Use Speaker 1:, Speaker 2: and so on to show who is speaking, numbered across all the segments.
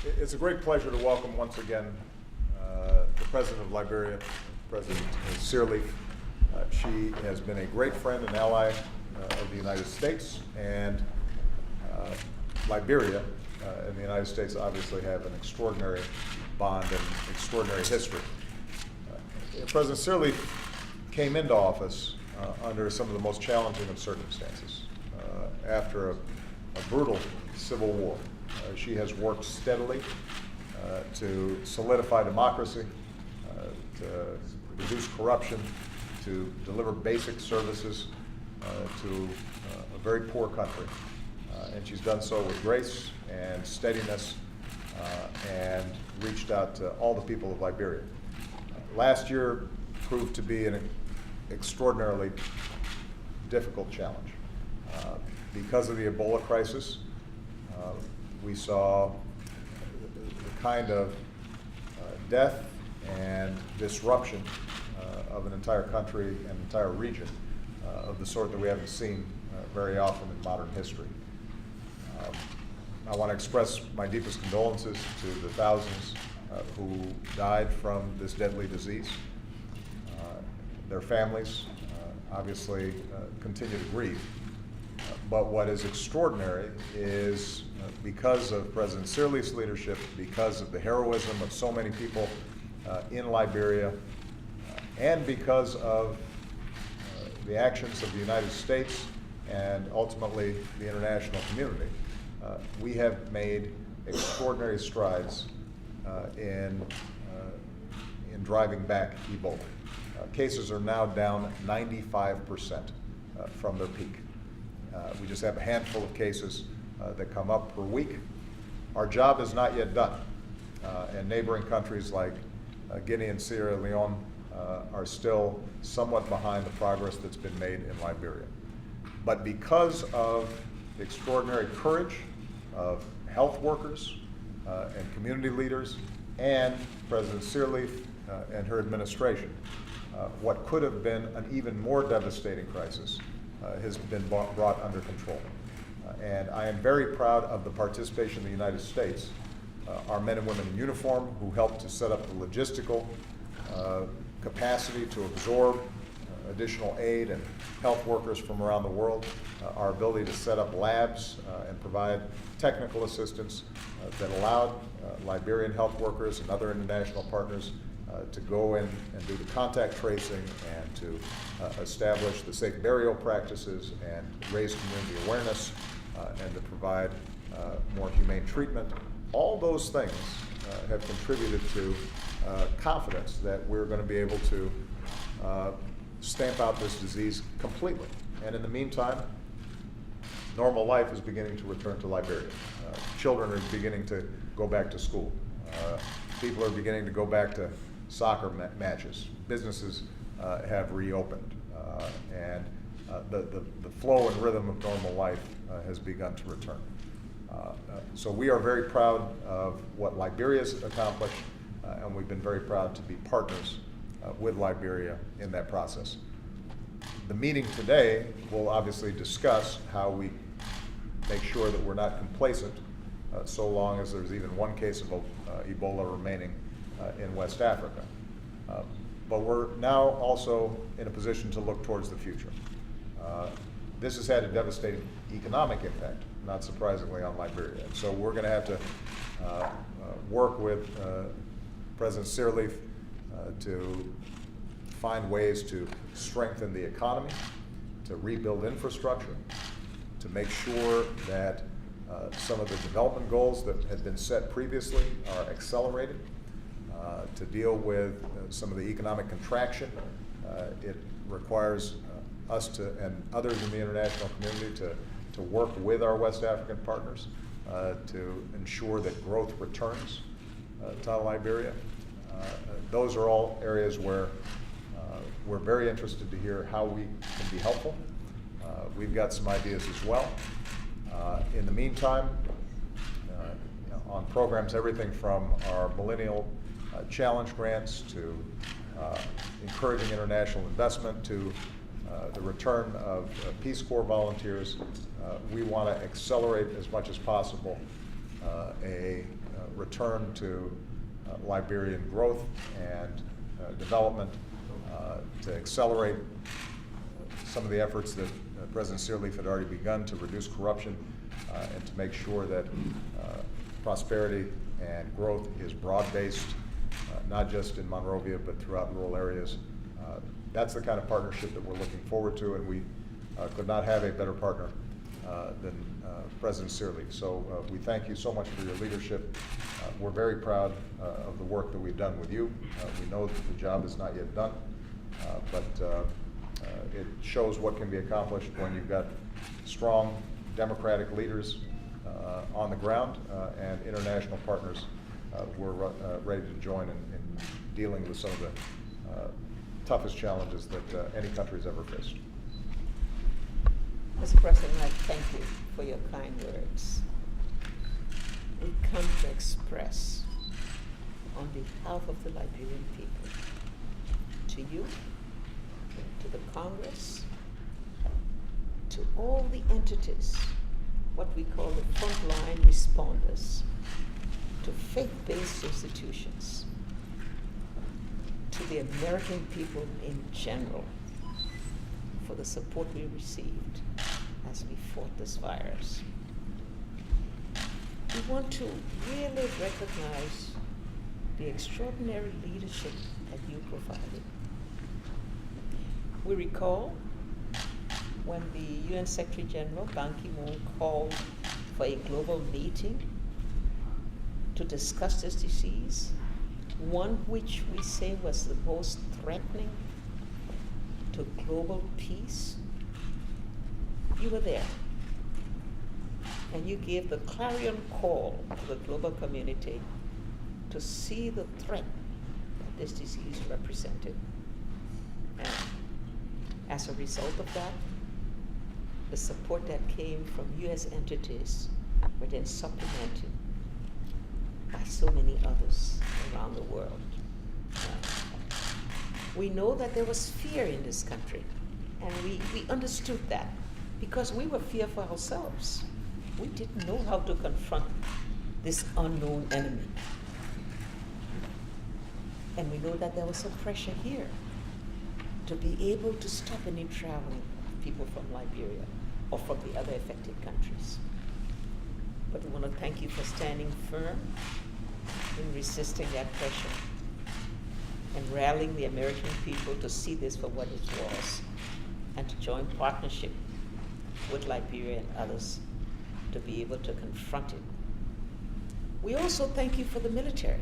Speaker 1: It's a great pleasure to welcome once again the President of Liberia, President Sirleaf. She has been a great friend and ally of the United States, and Liberia and the United States obviously have an extraordinary bond and extraordinary history. President Sirleaf came into office under some of the most challenging of circumstances. After a brutal civil war, she has worked steadily to solidify democracy, to reduce corruption, to deliver basic services to a very poor country. And she's done so with grace and steadiness and reached out to all the people of Liberia. Last year proved to be an extraordinarily difficult challenge. Because of the Ebola crisis, we saw the kind of death and disruption of an entire country and entire region of the sort that we haven't seen very often in modern history. I want to express my deepest condolences to the thousands who died from this deadly disease. Their families obviously continue to grieve. But what is extraordinary is because of President Sirleaf's leadership, because of the heroism of so many people in Liberia, and because of the actions of the United States and ultimately the international community, we have made extraordinary strides in driving back Ebola. Cases are now down 95% from their peak. We just have a handful of cases that come up per week. Our job is not yet done, and neighboring countries like Guinea and Sierra Leone are still somewhat behind the progress that's been made in Liberia. But because of the extraordinary courage of health workers and community leaders and President Sirleaf and her administration, what could have been an even more devastating crisis has been brought under control. And I am very proud of the participation of the United States, our men and women in uniform who helped to set up the logistical capacity to absorb additional aid and health workers from around the world, our ability to set up labs and provide technical assistance that allowed Liberian health workers and other international partners to go in and do the contact tracing and to establish the safe burial practices and raise community awareness and to provide more humane treatment. All those things have contributed to confidence that we're going to be able to stamp out this disease completely. And in the meantime, normal life is beginning to return to Liberia. Children are beginning to go back to school. People are beginning to go back to soccer matches. Businesses have reopened, and the flow and rhythm of normal life has begun to return. So we are very proud of what Liberia's accomplished, and we've been very proud to be partners with Liberia in that process. The meeting today will obviously discuss how we make sure that we're not complacent so long as there's even one case of Ebola remaining in West Africa. But we're now also in a position to look towards the future. This has had a devastating economic impact, not surprisingly, on Liberia. And so we're going to have to work with President Sirleaf to find ways to strengthen the economy, to rebuild infrastructure, to make sure that some of the development goals that had been set previously are accelerated, to deal with some of the economic contraction. It requires us and others in the international community to work with our West African partners to ensure that growth returns to Liberia. Those are all areas where we're very interested to hear how we can be helpful. We've got some ideas as well. In the meantime, on programs, everything from our Millennial Challenge grants to encouraging international investment to the return of Peace Corps volunteers, we want to accelerate as much as possible a return to Liberian growth and development, to accelerate some of the efforts that President Sirleaf had already begun to reduce corruption and to make sure that prosperity and growth is broad-based, not just in Monrovia, but throughout rural areas. That's the kind of partnership that we're looking forward to, and we could not have a better partner than President Sirleaf. So we thank you so much for your leadership. We're very proud of the work that we've done with you. We know that the job is not yet done, but it shows what can be accomplished when you've got strong democratic leaders on the ground and international partners who are ready to join in dealing with some of the toughest challenges that any country's ever faced.
Speaker 2: Mr. President, I thank you for your kind words. We come to express on behalf of the Liberian people, to you, to the Congress, to all the entities, what we call the frontline responders, to faith-based institutions, to the American people in general, for the support we received as we fought this virus. We want to really recognize the extraordinary leadership that you provided. We recall when the UN Secretary General Ban Ki-moon called for a global meeting to discuss this disease, one which we say was the most threatening to global peace. You were there, and you gave the clarion call to the global community to see the threat that this disease represented. And as a result of that, the support that came from US entities were then supplemented by so many others around the world. We know that there was fear in this country, and we understood that because we were fearful ourselves. We didn't know how to confront this unknown enemy. And we know that there was some pressure here to be able to stop any traveling of people from Liberia or from the other affected countries. But we want to thank you for standing firm in resisting that pressure and rallying the American people to see this for what it was and to join partnership with Liberia and others to be able to confront it. We also thank you for the military.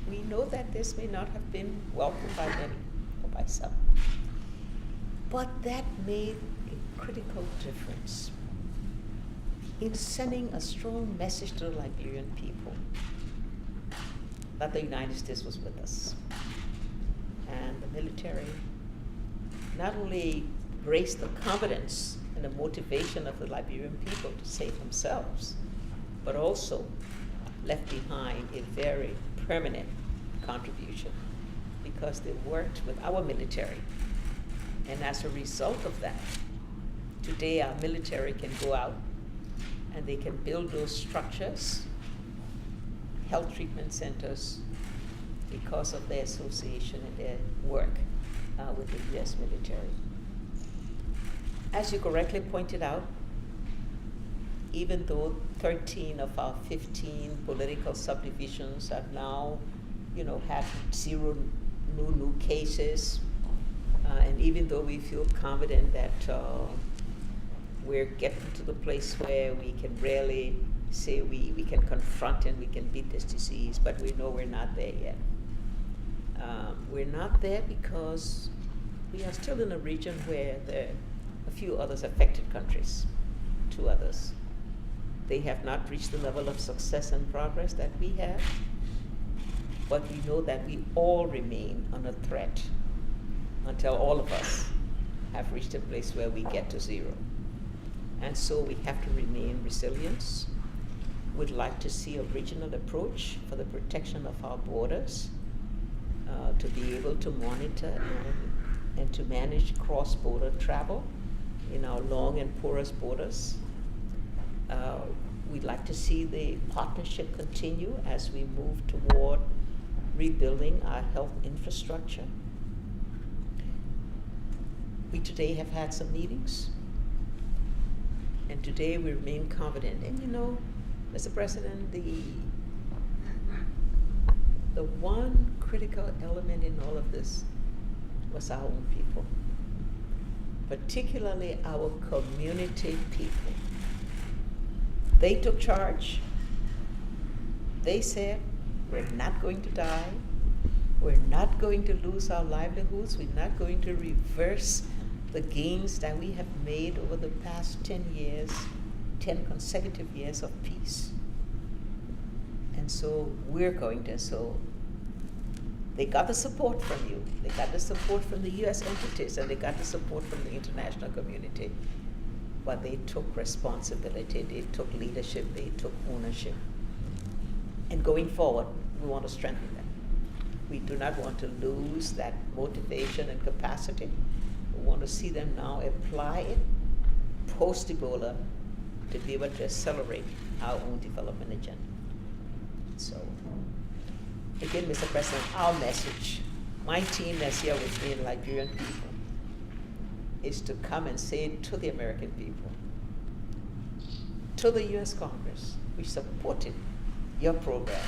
Speaker 2: We know that this may not have been welcomed by many or by some, but that made a critical difference in sending a strong message to the Liberian people that the United States was with us. And the military not only raised the confidence and the motivation of the Liberian people to save themselves, but also left behind a very permanent contribution because they worked with our military. And as a result of that, today our military can go out and they can build those structures, health treatment centers, because of their association and their work with the US military. As you correctly pointed out, even though 13 of our 15 political subdivisions have now, had 0 new cases, and even though we feel confident that we're getting to the place where we can really say we can confront and we can beat this disease, but we know we're not there yet. We're not there because we are still in a region where there are a few others affected countries, 2 others. They have not reached the level of success and progress that we have, but we know that we all remain under threat until all of us have reached a place where we get to 0. And so we have to remain resilient. We'd like to see a regional approach for the protection of our borders, to be able to monitor and to manage cross-border travel in our long and porous borders. we'd like to see the partnership continue as we move toward rebuilding our health infrastructure. We today have had some meetings, and today we remain confident. And you know, Mr. President, the one critical element in all of this was our own people, particularly our community people. They took charge. They said, we're not going to die. We're not going to lose our livelihoods. We're not going to reverse the gains that we have made over the past 10 years, 10 consecutive years of peace. And so we're going to, so they got the support from you. They got the support from the US entities, and they got the support from the international community. But they took responsibility, they took leadership, they took ownership. And going forward, we want to strengthen them. We do not want to lose that motivation and capacity. We want to see them now apply it post-Ebola to be able to accelerate our own development agenda. So, again, Mr. President, our message, my team that's here with me, the Liberian people, is to come and say to the American people, to the US Congress, we supported your program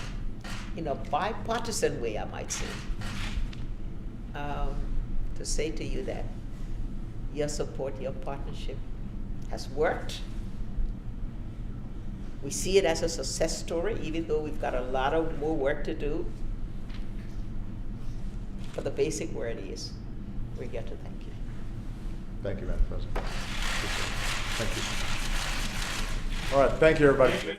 Speaker 2: in a bipartisan way, I might say, to say to you that your support, your partnership has worked. We see it as a success story, even though we've got a lot of more work to do. But the basic word is, we're here to thank you.
Speaker 1: Thank you, Madam President. Thank you. All right, thank you, everybody.